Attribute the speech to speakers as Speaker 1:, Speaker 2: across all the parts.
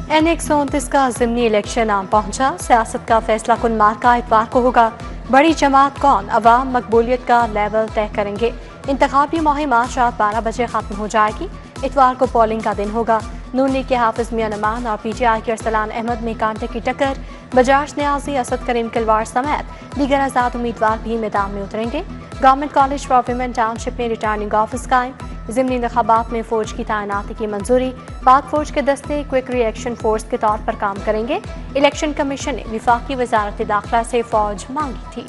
Speaker 1: N129 का ज़िमनी election आम पहुंचा। सियासत का फैसला कुन मार्का इतवार को होगा। बड़ी जमात कौन, अवाम मकबूलियत का लेवल तय करेंगे। इंतखाबी मुहिम आज रात 12 बजे खत्म हो जाएगी। इतवार को पोलिंग का दिन होगा। नून लीग के हाफिज मियां नमान और PTI के अरसलान अहमद में कांटे की टक्कर। बजाज न्याजी, असद करीम किलवाड़ समेत दीगर आजाद उम्मीदवार भी मैदान में उतरेंगे। Government college for women township में रिटर्निंग ऑफिस कायम। ज़िमनी इंतखाबात में फौज की तैनाती की मंजूरी। पाक फौज के दस्ते क्विक रिएक्शन फोर्स के तौर पर काम करेंगे। इलेक्शन कमीशन ने विफाकी वजारत दाखिला से फौज मांगी थी।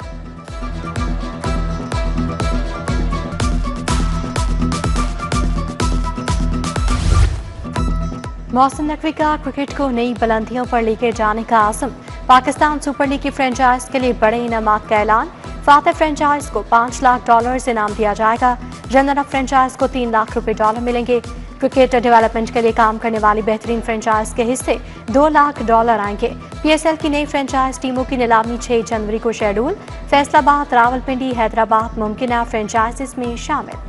Speaker 1: मोहसिन नकवी का क्रिकेट को नई बुलंदियों पर लेकर जाने का आज़म। पाकिस्तान सुपर लीग की फ्रेंचाइज के लिए बड़े इनामात का ऐलान। फातह फ्रेंचाइज को $5 लाख इनाम दिया जाएगा। रनर अप फ्रेंचाइज को $3 लाख डॉलर मिलेंगे। क्रिकेट डेवलपमेंट के लिए काम करने वाली बेहतरीन फ्रेंचाइज के हिस्से $2 लाख आएंगे। PSL की नई फ्रेंचाइज टीमों की नीलामी 6 जनवरी को शेड्यूल। फैसलाबाद, रावलपिंडी, हैदराबाद मुमकिन फ्रेंचाइजेस में शामिल।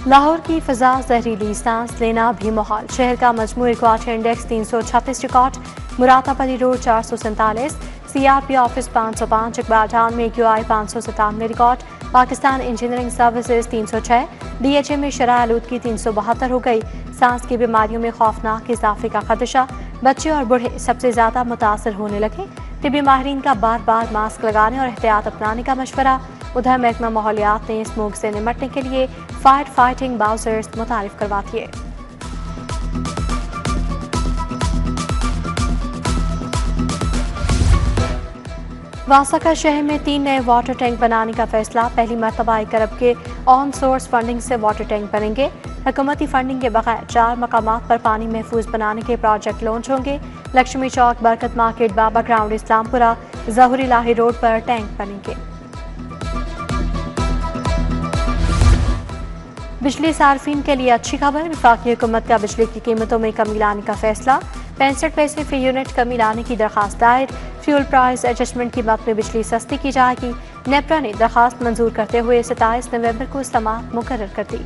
Speaker 1: लाहौर की फिजा जहरीली सांस लेना भी मुहाल। शहर का मजमूई क्वार्टर इंडेक्स 336 रिकॉर्ड। मुरादाबादी road 447, CRP office 505, Iqbal town में QI 597 record. Pakistan engineering services 306, DHA में शरह आलूदगी 372 हो गई। सांस की बीमारियों में खौफनाक इजाफे का खदशा। बच्चे और बूढ़े सबसे ज्यादा मुतासर होने लगे। तिबी माहिरीन का बार बार मास्क लगाने और एहतियात अपनाने का मशवरा। उधर महकमा माहौलियात ने स्मोक से निपटने के लिए फायर फाइटिंग बाउजर्स मुतारिफ करवा दिए। वासाका शहर में 3 नए वाटर टैंक बनाने का फैसला। पहली मरतबा 1 अरब के ऑन सोर्स फंडिंग से वाटर टैंक बनेंगे। हुकूमती फंडिंग के बगैर 4 मकामात पर पानी महफूज बनाने के प्रोजेक्ट लॉन्च होंगे। लक्ष्मी चौक, बरकत मार्केट, बाबा ग्राउंड, इस्लामपुरा, जहुरी लाही रोड पर टैंक बनेंगे। बिजली सार्फिन के लिए अच्छी खबर। वफाकी हुकूमत का बिजली की कीमतों में कमी लाने का फैसला। 65 पैसे फी यूनिट कमी लाने की दरखास्त दायर। फ्यूल प्राइस एडजस्टमेंट की मद में बिजली सस्ती की जाएगी। नेपरा ने दरखास्त मंजूर करते हुए 27 नवंबर को समाअत मुकर्रर कर दी।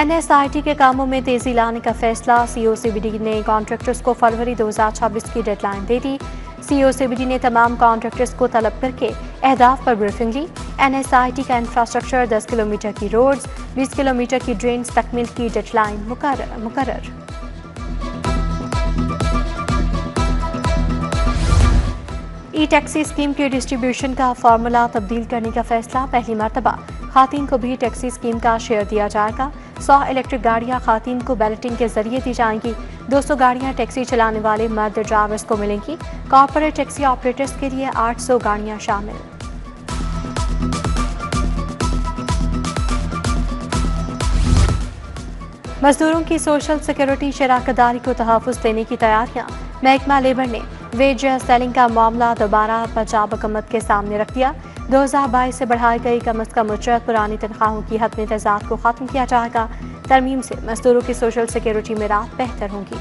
Speaker 1: NSIT के कामों में तेजी लाने का फैसला। COCBD ने कॉन्ट्रैक्टर्स को फरवरी 2026 की डेडलाइन दे दी। COCBD ने तमाम कॉन्ट्रैक्टर्स को तलब करके अहदाफ पर ब्रीफिंग ली। NSIT का इंफ्रास्ट्रक्चर 10 किलोमीटर की रोड्स, 20 किलोमीटर की ड्रेन्स तकमील की डेडलाइन मुकर्रर। टैक्सी स्कीम के डिस्ट्रीब्यूशन का फार्मूला तब्दील करने का फैसला। पहली मरतबा खातीन को भी टैक्सी स्कीम का शेयर दिया जाएगा। 100 इलेक्ट्रिक गाड़ियां खातीन को बैलेटिंग के जरिए दी जाएंगी। 200 गाड़ियां टैक्सी चलाने वाले मर्द ड्राइवर्स को मिलेंगी। कॉर्पोरेट टैक्सी ऑपरेटर्स के लिए 800 गाड़ियां शामिल। मजदूरों की सोशल सिक्योरिटी शराकतदारी को तहफ़्फ़ुज़ देने की तैयारियां। महकमा लेबर ने वेज सेलिंग का मामला दोबारा पंजाब हुकूमत के सामने रख दिया। 2022 से बढ़ाई गई कम अज़ कम उजरत पुरानी तनख्वाहों की हद में तजाद को खत्म किया जाएगा। तरमीम से मजदूरों की सोशल सिक्योरिटी में राहत बेहतर होंगी।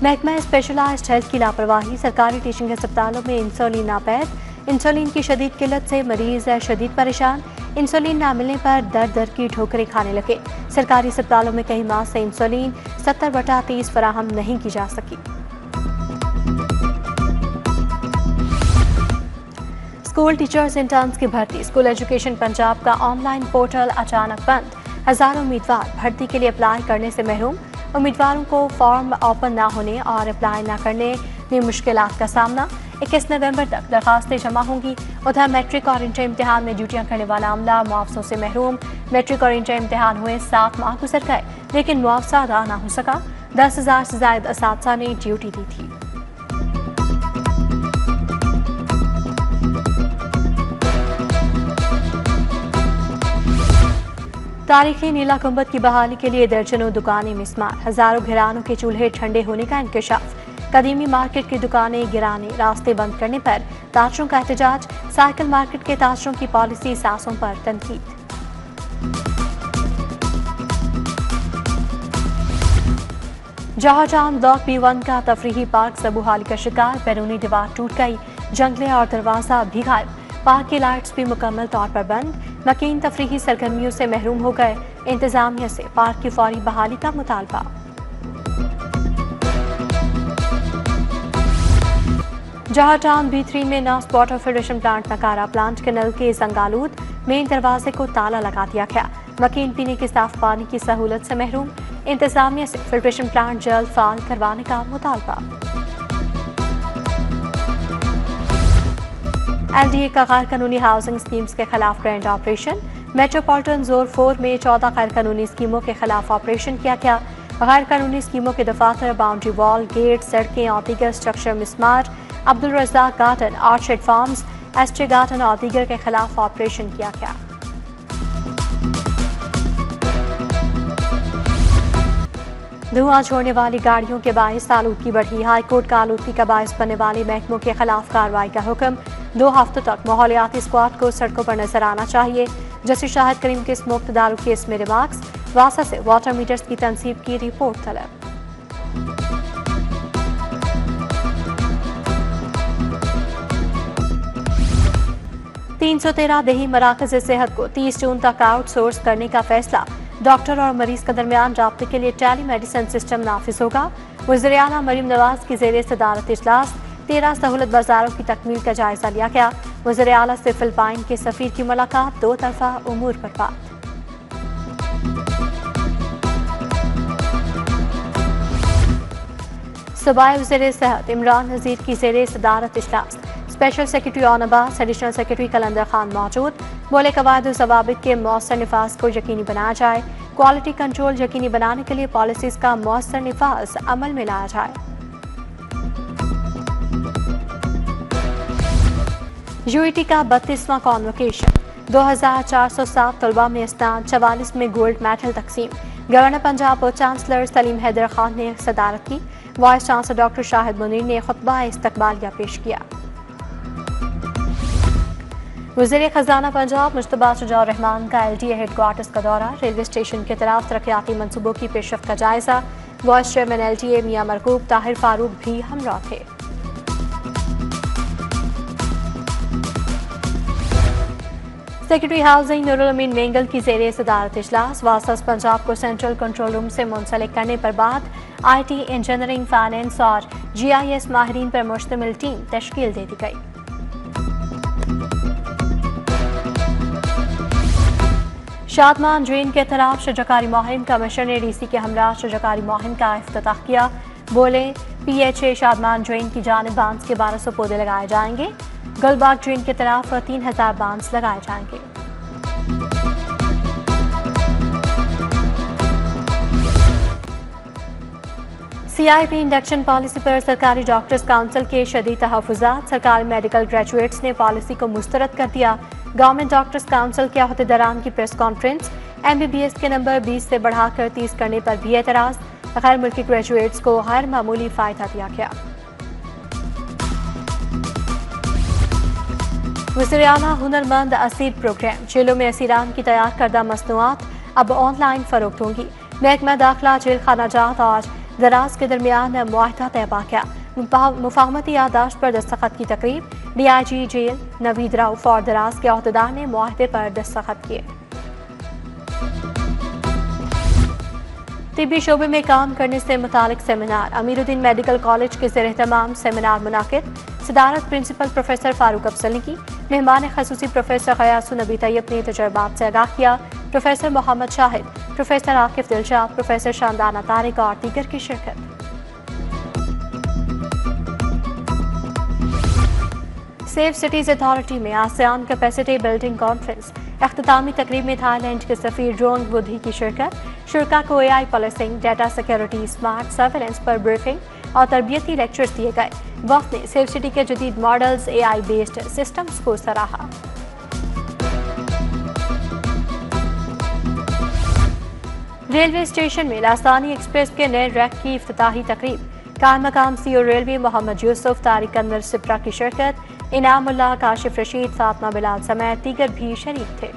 Speaker 1: महकमा स्पेशलाइज्ड हेल्थ की लापरवाही। सरकारी टीचिंग अस्पतालों में इंसुलिन नापैद। इंसुलिन की शदीद किल्लत से मरीज शदीद परेशान। इंसुलिन ना मिलने पर दर दर की ठोकरें खाने लगे। सरकारी अस्पतालों में कई माह से इंसुलिन 70/30 फराहम नहीं की जा सकी। स्कूल टीचर्स इंटर्न्स की भर्ती। स्कूल एजुकेशन पंजाब का ऑनलाइन पोर्टल अचानक बंद। हजारों उम्मीदवार भर्ती के लिए अप्लाई करने से महरूम। उम्मीदवारों को फॉर्म ओपन ना होने और अप्लाई ना करने में मुश्किलात का सामना। 21 नवंबर तक दरखास्तें जमा होंगी। उधर मैट्रिक और इंटर इम्तिहान में ड्यूटियां करने वाला अमला मुआवजों से महरूम। मैट्रिक और इंटर इम्तिहान हुए 7 माह गुजर गए, लेकिन मुआवजा अदा ना हो सका। 10,000 से ज्यादा असातिज़ा ने ड्यूटी दी थी। तारीखी नीला गुंबद की बहाली के लिए दर्जनों दुकानें मिसमार। हजारों घरानों के चूल्हे ठंडे होने का इंकशाफ। कदीमी मार्केट की दुकानें गिराने, रास्ते बंद करने पर ताजरों का एहतजाज। साइकिल मार्केट के ताजरों की पॉलिसी सासों पर तनकीद। जहाजान ब्लॉक B1 का तफरीही पार्क सबूहाली का शिकार, बैरूनी दीवार टूट गई, जंगले और दरवाजा भी गायब, पार्क की लाइट्स भी मुकम्मल तौर पर बंद, मकीन तफरीही सरगर्मियों से महरूम हो गए, इंतजामिया से पार्क की फौरी बहाली का मुतालबा। जहाटाउन B3 में नास वाटर फिल्ट्रेशन प्लांट नकारा, प्लांट के नल के जंगालूद, मेन दरवाजे को ताला लगा दिया गया, मकीन पीने के साफ पानी की सहूलत से महरूम, इंतजामिया से फिल्ट्रेशन प्लांट जल्द फाल करवाने का मुतालबा। LDA का गैर कानूनी हाउसिंग स्कीम्स के खिलाफ ग्रैंड ऑपरेशन, मेट्रोपॉलिटन जोन 4 में 14 गैर कानूनी स्कीमों के खिलाफ ऑपरेशन किया गया। गैर कानूनी स्कीमों के दफातर, बाउंड्री वॉल, गेट, सड़कें और दीगर स्ट्रक्चर मिसमार, Abdul Razzaq garden, orchard farms, एस्टे गार्डन और दीगर के खिलाफ ऑपरेशन किया गया। धुआं छोड़ने वाली गाड़ियों के बायस आलूदगी बढ़ी, हाईकोर्ट का आलूदगी का बायस बनने वाले महकमों के खिलाफ कार्रवाई का हुक्म, 2 हफ्तों तक माहौलियाती स्क्वाड को सड़कों पर नजर आना चाहिए। जस्टिस शाहिद करीम के स्मोक दारू केस में रिमार्क्स, वासा से वाटर मीटर्स की तनसीब की रिपोर्ट तलब। $313 देही मराकज़ सेहत को 30 जून तक आउटसोर्स करने का फैसला, डॉक्टर और मरीज के दरमियान राब्ते के लिए टेली मेडिसिन सिस्टम नाफिज होगा। वज़ीर आला मरीम नवाज की ज़ेरे सदारत इजलास 13 सहूलत बाजारों की तकमील का जायजा लिया गया। वज़ीर आला से फिलिपाइन के सफीर की मुलाकात, 2 तरफा उमूर पर बात। सूबाई वज़ीर सेहत इमरान नज़ीर की ज़ेरे सदारत इजलास, special secretary Aun Abbas, additional secretary Qalandar Khan मौजूद, बोले कवायद और ज़वाबित के मौसर निफाज को यकीनी बनाया जाए, क्वालिटी कंट्रोल यकीनी बनाने के लिए पॉलिसीज का मौसर निफाज अमल में लाया जाए। यूईटी का 32वां कॉन्वोकेशन, 2407 तलबा में स्नान, 44 में गोल्ड मेडल तकसीम। गवर्नर पंजाब और चांसलर सलीम हैदर खान ने सदारत की, vice chancellor doctor Shahid Munir ने खुतबा इस्तकबालिया पेश किया। वज़ीर खजाना पंजाब मुश्तबा शुजा रहमान का LDA हेडक्वार्टर्स का दौरा, रेलवे स्टेशन के तरफ तरक्याती मनसूबों की पेशरफ्त का जायजा, वाइस चेयरमैन LDA मियां मरकूब ताहिर फारूक भी हमरा थे। सेक्रेटरी हाउसिंग नूरुल अमीन मेंगल की ज़ेरे सदारत इजलास, वासस पंजाब को सेंट्रल कंट्रोल रूम से मुंसलिक करने पर बाद IT, इंजीनियरिंग, फाइनेंस और GIS माहिरीन पर मुश्तमिल टीम तश्कील दे दी गई। शादमान ड्रेन के खिलाफ शजकारी मुहिम, कमिश्नर ने DC के हमरा शजकारी मुहिम का इफ्तिताह किया, बोले PHA शादमान ड्रेन की जानिब बांस के 1200 पौधे लगाए जाएंगे, गुलबाग ड्रेन की तरफ 3000 बांस लगाए जाएंगे। CIP इंडक्शन पॉलिसी पर सरकारी डॉक्टर्स काउंसिल के शदीद तहफ़्फ़ुज़ात, सरकारी मेडिकल ग्रेजुएट्स ने पॉलिसी को मुस्तरद कर दिया। गवर्नमेंट डॉक्टर्स काउंसिल के अहदेदारान की प्रेस कॉन्फ्रेंस, MBBS के नंबर 20 से बढ़ाकर 30 करने पर भी एतराज़, गैर मुल्की ग्रेजुएट्स को गैर मामूली फ़ायदा दिया गया। वज़ीर आला हुनरमंद असीर प्रोग्राम, जेलों में असीरान की तैयार करदा मसनूआत अब ऑनलाइन फरोख्त होंगी। महकमा दाखिला जेल खाना जात और दराज के दरमियान मुआहदा तय किया, मुफाहमती यादाश्त पर दस्तखत की तकरीब, DIG जेल नवीद राउफ और दराज के अहदेदार ने मुआहदे पर दस्तखत किए। तिब्बी शोबे में काम करने से मुतालिक सेमिनार, अमीरुद्दीन मेडिकल कॉलेज के ज़ेर एहतमाम सेमिनार मुनाकिद, सदारत प्रिंसिपल प्रोफेसर फारूक अफजल ने की। मेहमान खसूसी प्रोफेसर गयासुन नबी तैयब ने तजर्बात से आगाह किया। Professor Mohammad Shahid, professor Akif Dilshad, professor Shandana Tariq और दीगर की शिरकत। सेफ सिटीज अथॉरिटी में आसियान कैपेसिटी बिल्डिंग कॉन्फ्रेंस, अख्तामी तकरीब में थाईलैंड के सफीर जोंग बुद्धि की शिरकत। शुरका को AI policing, data security, smart surveillance पर ब्रीफिंग और तरबियती लेक्चर्स दिए गए। वक्त ने सेफ सिटी के जदीद मॉडल्स, AI बेस्ड सिस्टम्स को सराहा। रेलवे स्टेशन में लासानी एक्सप्रेस के नए रैक की इफ्तिताही तकरीब, कान मकाम CO रेलवे मोहम्मद यूसुफ, तारिक अनवर सिप्रा की शिरकत। इनामुल्लाह, काशिफ रशीद, फातमा बिलाल समेत दीगर भी शरीक थे।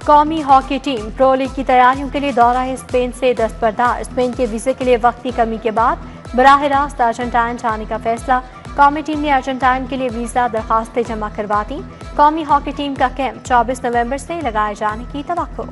Speaker 1: कौमी हॉकी टीम प्रो लीग की तैयारियों के लिए दौरा स्पेन से दस्तबरदार। स्पेन के वीजे के लिए वक्ती कमी के बाद बराह रास्त अर्जेंटाइन जाने का फैसला। कौमी टीम ने अर्जेंटाइन के लिए वीजा दरखास्तें जमा करवा दी। कौमी हॉकी टीम का कैंप 24 नवंबर से लगाए जाने की तवक्को।